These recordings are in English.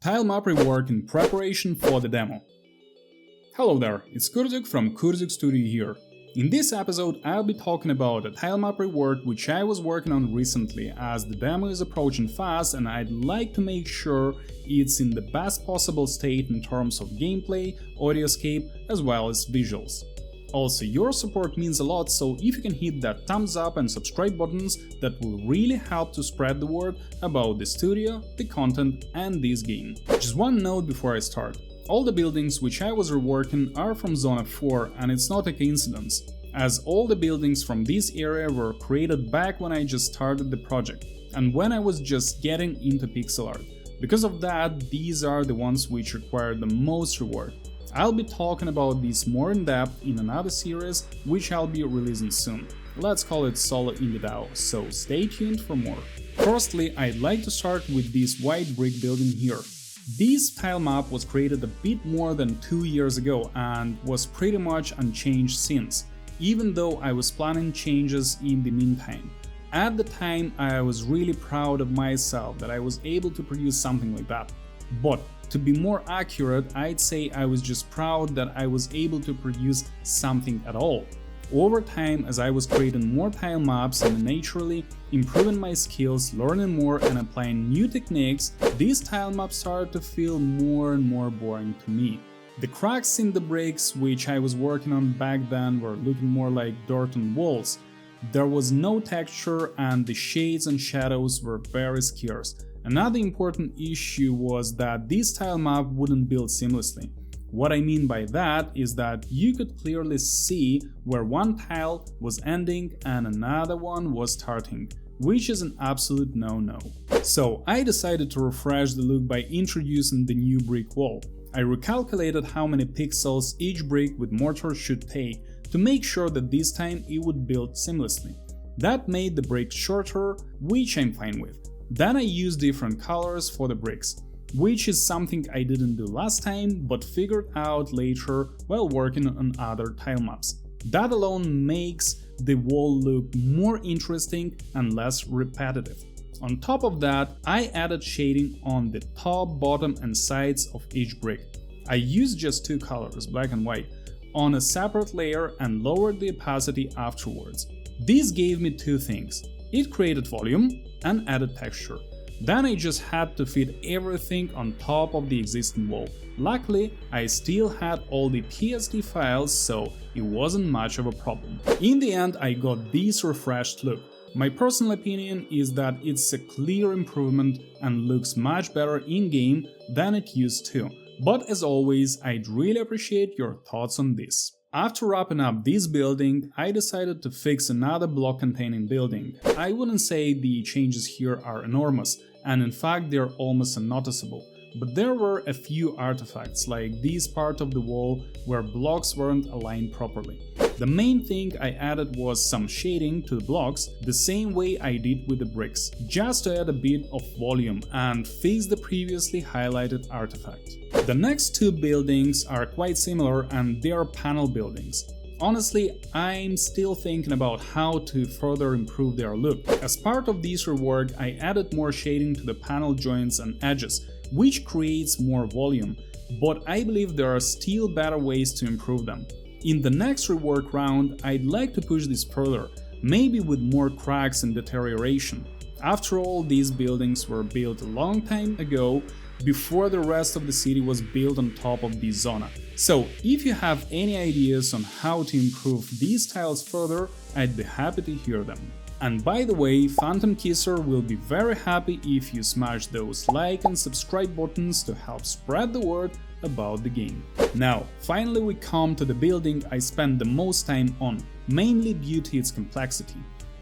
Tilemap rework in preparation for the demo. Hello there, it's Kurzik from Kurzik Studio here. In this episode I'll be talking about a Tilemap rework which I was working on recently, as the demo is approaching fast and I'd like to make sure it's in the best possible state in terms of gameplay, audioscape, as well as visuals. Also, your support means a lot, so if you can hit that thumbs up and subscribe buttons, that will really help to spread the word about the studio, the content and this game. Just one note before I start. All the buildings which I was reworking are from Zona 4, and it's not a coincidence, as all the buildings from this area were created back when I just started the project, and when I was just getting into pixel art. Because of that, these are the ones which require the most rework. I'll be talking about these more in depth in another series, which I'll be releasing soon. Let's call it Solo in the DAO, so stay tuned for more. Firstly, I'd like to start with this white brick building here. This tile map was created a bit more than 2 years ago and was pretty much unchanged since, even though I was planning changes in the meantime. At the time, I was really proud of myself that I was able to produce something like that. But to be more accurate, I'd say I was just proud that I was able to produce something at all. Over time, as I was creating more tile maps and naturally improving my skills, learning more and applying new techniques, these tile maps started to feel more and more boring to me. The cracks in the bricks which I was working on back then were looking more like dirt on walls. There was no texture and the shades and shadows were very scarce. Another important issue was that this tile map wouldn't build seamlessly. What I mean by that is that you could clearly see where one tile was ending and another one was starting, which is an absolute no-no. So I decided to refresh the look by introducing the new brick wall. I recalculated how many pixels each brick with mortar should take to make sure that this time it would build seamlessly. That made the bricks shorter, which I'm fine with. Then I used different colors for the bricks, which is something I didn't do last time but figured out later while working on other tile maps. That alone makes the wall look more interesting and less repetitive. On top of that, I added shading on the top, bottom and sides of each brick. I used just two colors, black and white, on a separate layer and lowered the opacity afterwards. This gave me two things. It created volume and added texture. Then I just had to fit everything on top of the existing wall. Luckily, I still had all the PSD files, so it wasn't much of a problem. In the end, I got this refreshed look. My personal opinion is that it's a clear improvement and looks much better in-game than it used to. But as always, I'd really appreciate your thoughts on this. After wrapping up this building, I decided to fix another block-containing building. I wouldn't say the changes here are enormous, and in fact they're almost unnoticeable. But there were a few artifacts, like this part of the wall where blocks weren't aligned properly. The main thing I added was some shading to the blocks, the same way I did with the bricks, just to add a bit of volume and fix the previously highlighted artifact. The next two buildings are quite similar and they are panel buildings. Honestly, I'm still thinking about how to further improve their look. As part of this rework, I added more shading to the panel joints and edges, which creates more volume, but I believe there are still better ways to improve them. In the next rework round, I'd like to push this further, maybe with more cracks and deterioration. After all, these buildings were built a long time ago, before the rest of the city was built on top of this Zona. So if you have any ideas on how to improve these tiles further, I'd be happy to hear them. And by the way, Phantom Kisser will be very happy if you smash those like and subscribe buttons to help spread the word about the game. Now, finally we come to the building I spent the most time on, mainly due to its complexity.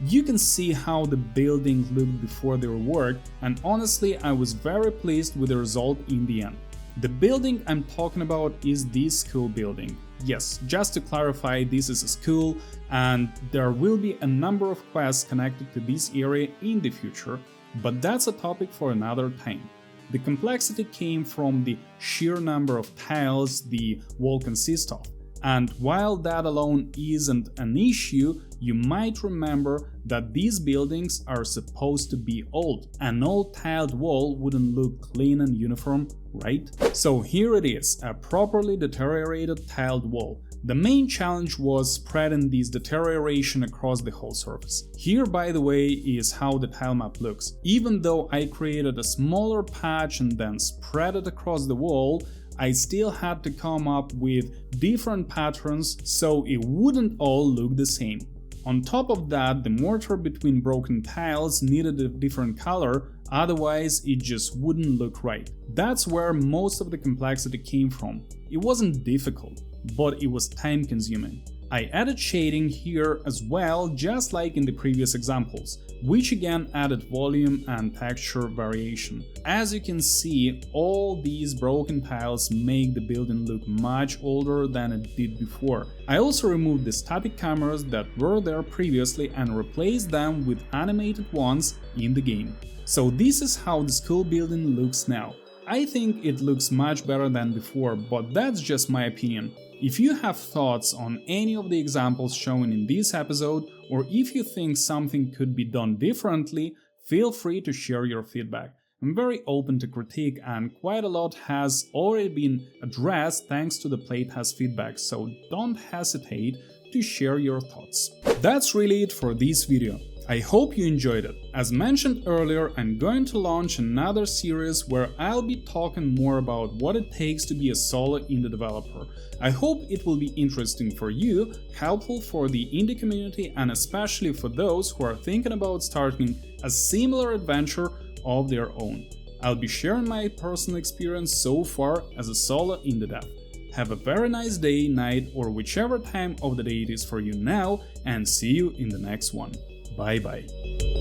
You can see how the building looked before the rework, and honestly I was very pleased with the result in the end. The building I'm talking about is this school building. Yes, just to clarify, this is a school and there will be a number of quests connected to this area in the future, but that's a topic for another time. The complexity came from the sheer number of tiles the wall consists of, And while that alone isn't an issue, you might remember that these buildings are supposed to be old. An old tiled wall wouldn't look clean and uniform, right? So here it is, a properly deteriorated tiled wall. The main challenge was spreading this deterioration across the whole surface. Here, by the way, is how the tilemap looks. Even though I created a smaller patch and then spread it across the wall, I still had to come up with different patterns so it wouldn't all look the same. On top of that, the mortar between broken tiles needed a different color, otherwise it just wouldn't look right. That's where most of the complexity came from. It wasn't difficult, but it was time consuming. I added shading here as well, just like in the previous examples, which again added volume and texture variation. As you can see, all these broken tiles make the building look much older than it did before. I also removed the static cameras that were there previously and replaced them with animated ones in the game. So this is how the school building looks now. I think it looks much better than before, but that's just my opinion. If you have thoughts on any of the examples shown in this episode, or if you think something could be done differently, feel free to share your feedback. I'm very open to critique, and quite a lot has already been addressed thanks to the playtest feedback, so don't hesitate to share your thoughts. That's really it for this video. I hope you enjoyed it. As mentioned earlier, I'm going to launch another series where I'll be talking more about what it takes to be a solo indie developer. I hope it will be interesting for you, helpful for the indie community, and especially for those who are thinking about starting a similar adventure of their own. I'll be sharing my personal experience so far as a solo indie dev. Have a very nice day, night, or whichever time of the day it is for you now, and see you in the next one. Bye bye.